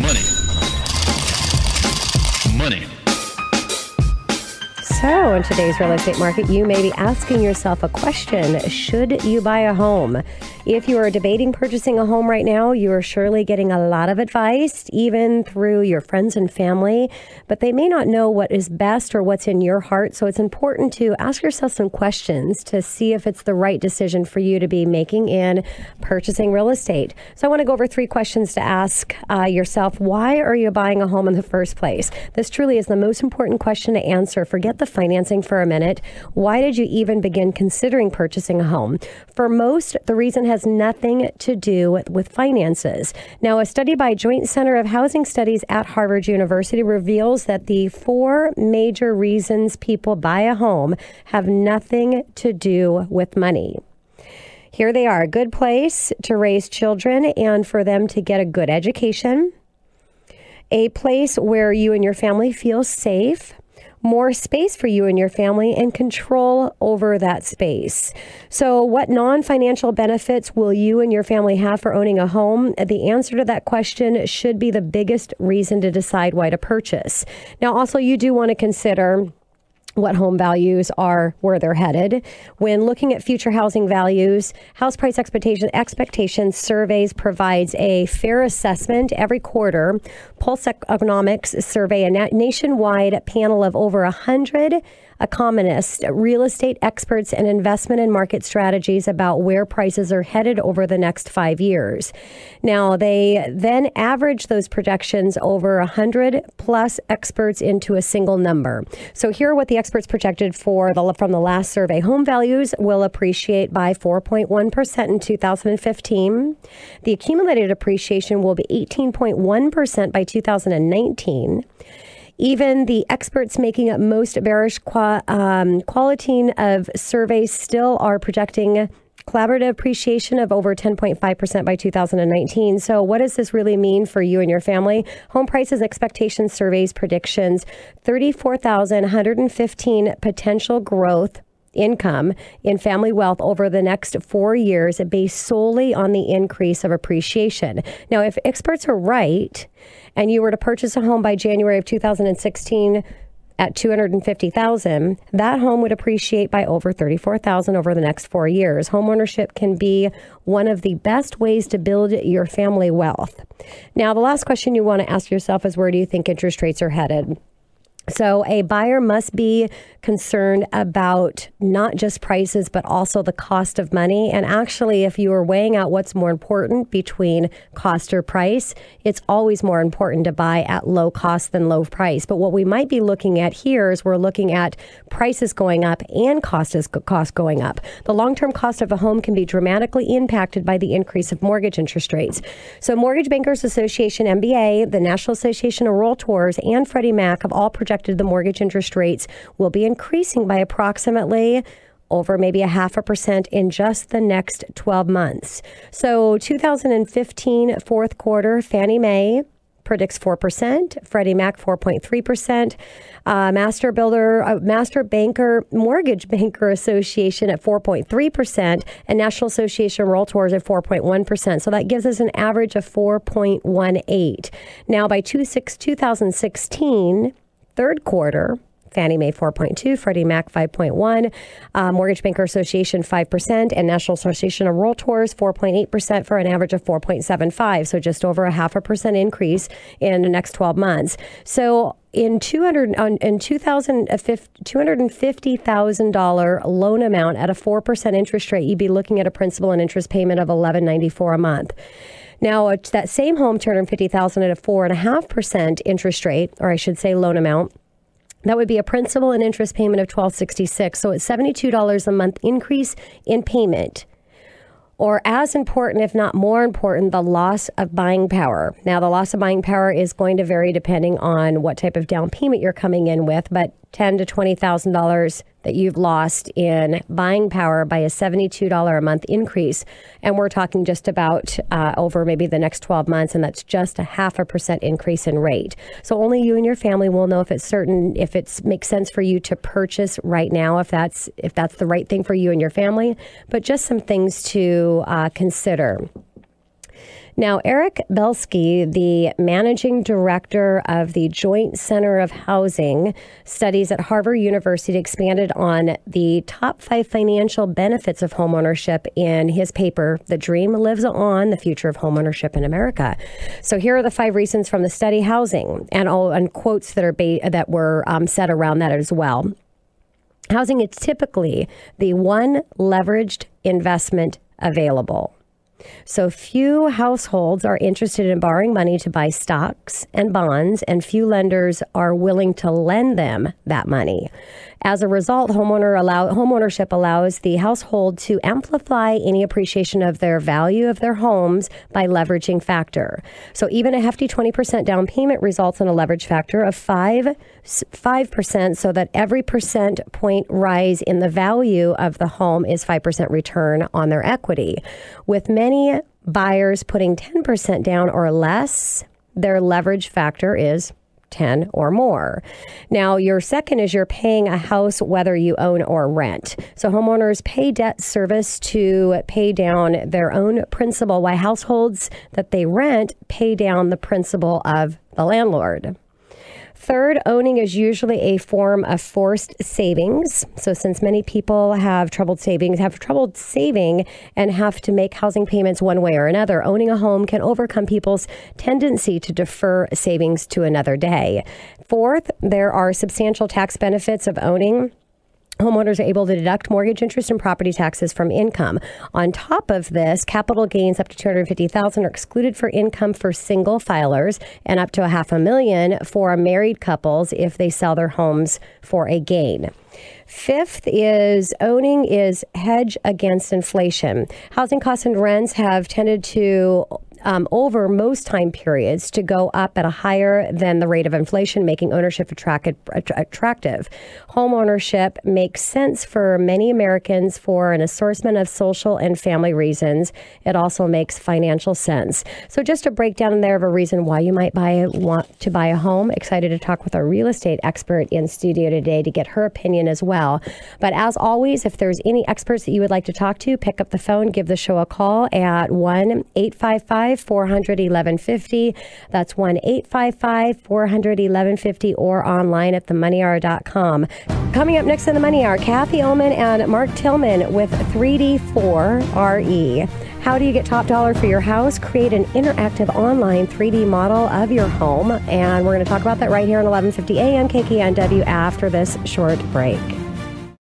Money. Money. So, in today's real estate market, you may be asking yourself a question. Should you buy a home? If you are debating purchasing a home right now, you are surely getting a lot of advice, even through your friends and family, but they may not know what is best or what's in your heart. So it's important to ask yourself some questions to see if it's the right decision for you to be making in purchasing real estate. So I want to go over 3 questions to ask yourself. Why are you buying a home in the first place? This truly is the most important question to answer. Forget the financing for a minute. Why did you even begin considering purchasing a home? For most, the reason has nothing to do with finances. Now, a study by Joint Center of Housing Studies at Harvard University reveals that the 4 major reasons people buy a home have nothing to do with money. Here they are: a good place to raise children and for them to get a good education, a place where you and your family feel safe, more space for you and your family, and control over that space. So what non-financial benefits will you and your family have for owning a home? The answer to that question should be the biggest reason to decide why to purchase. Now, also, you do want to consider what home values are, where they're headed. When looking at future housing values, house price expectations surveys provides a fair assessment every quarter. Pulse Economics survey a nationwide panel of over 100 economists, real estate experts, and investment and market strategies about where prices are headed over the next 5 years. Now, they then average those projections over 100 plus experts into a single number. So here are what the experts projected from the last survey. Home values will appreciate by 4.1% in 2015. The accumulated appreciation will be 18.1% by 2019. Even the experts making up most bearish quality of surveys still are projecting collaborative appreciation of over 10.5% by 2019. So what does this really mean for you and your family? Home prices expectations surveys predictions 34,115 potential growth income in family wealth over the next 4 years based solely on the increase of appreciation. Now, if experts are right and you were to purchase a home by January of 2016 at $250,000, that home would appreciate by over $34,000 over the next 4 years. Homeownership can be one of the best ways to build your family wealth. Now, the last question you want to ask yourself is, where do you think interest rates are headed? So a buyer must be concerned about not just prices, but also the cost of money. And actually, if you are weighing out what's more important between cost or price, it's always more important to buy at low cost than low price. But what we might be looking at here is we're looking at prices going up and cost going up. The long-term cost of a home can be dramatically impacted by the increase of mortgage interest rates. So Mortgage Bankers Association, MBA, the National Association of Realtors, and Freddie Mac have all projected the mortgage interest rates will be increasing by approximately over maybe 0.5% in just the next 12 months. So 2015 fourth quarter, Fannie Mae predicts 4%, Freddie Mac 4.3%, Master Banker Mortgage Banker Association at 4.3%, and National Association of Realtors at 4.1%. So that gives us an average of 4.18. Now by 2016, third quarter, Fannie Mae 4.2, Freddie Mac 5.1, Mortgage Banker Association 5%, and National Association of Realtors 4.8% for an average of 4.75. So just over 0.5% increase in the next 12 months. So in $250,000 loan amount at a 4% interest rate, you'd be looking at a principal and interest payment of $11.94 a month. Now, that same home, $250,000 at a 4.5% interest rate, or I should say loan amount, that would be a principal and interest payment of $1,266. So it's $72 a month increase in payment. Or as important, if not more important, the loss of buying power. Now, the loss of buying power is going to vary depending on what type of down payment you're coming in with, but $10,000 to $20,000 that you've lost in buying power by a $72 a month increase. And we're talking just about over maybe the next 12 months, and that's just a 0.5% increase in rate. So only you and your family will know if it makes sense for you to purchase right now, if that's the right thing for you and your family. But just some things to consider. Now, Eric Belsky, the managing director of the Joint Center of Housing Studies at Harvard University, expanded on the top 5 financial benefits of homeownership in his paper, The Dream Lives On, The Future of Homeownership in America. So here are the 5 reasons from the study: housing, and quotes that were said around that as well. Housing is typically the one leveraged investment available. So few households are interested in borrowing money to buy stocks and bonds, and few lenders are willing to lend them that money. As a result, homeownership allows the household to amplify any appreciation of their value of their homes by leveraging factor. So even a hefty 20% down payment results in a leverage factor of 5%, so that every percent point rise in the value of the home is 5% return on their equity. With many buyers putting 10% down or less, their leverage factor is 10 or more. Now, your second is you're paying a house whether you own or rent. So homeowners pay debt service to pay down their own principal, while households that they rent pay down the principal of the landlord. Third, owning is usually a form of forced savings. So since many people have troubled saving and have to make housing payments one way or another, owning a home can overcome people's tendency to defer savings to another day. Fourth, there are substantial tax benefits of owning. Homeowners are able to deduct mortgage interest and property taxes from income. On top of this, capital gains up to $250,000 are excluded for income for single filers, and up to $500,000 for married couples if they sell their homes for a gain. Fifth is owning is hedge against inflation. Housing costs and rents have tended to over most time periods to go up at a higher than the rate of inflation, making ownership attractive. Home ownership makes sense for many Americans for an assortment of social and family reasons. It also makes financial sense. So just a breakdown there of a reason why you might want to buy a home. Excited to talk with our real estate expert in studio today to get her opinion as well. But as always, if there's any experts that you would like to talk to, pick up the phone, give the show a call at 1-855-400-1150. That's 1-855-400-1150, or online at themoneyhour.com. Coming up next in the Money Hour, Kathy Oman and Mark Tillman with 3D4RE. How do you get top dollar for your house? Create an interactive online 3D model of your home. And we're going to talk about that right here on 1150 AM KKNW after this short break.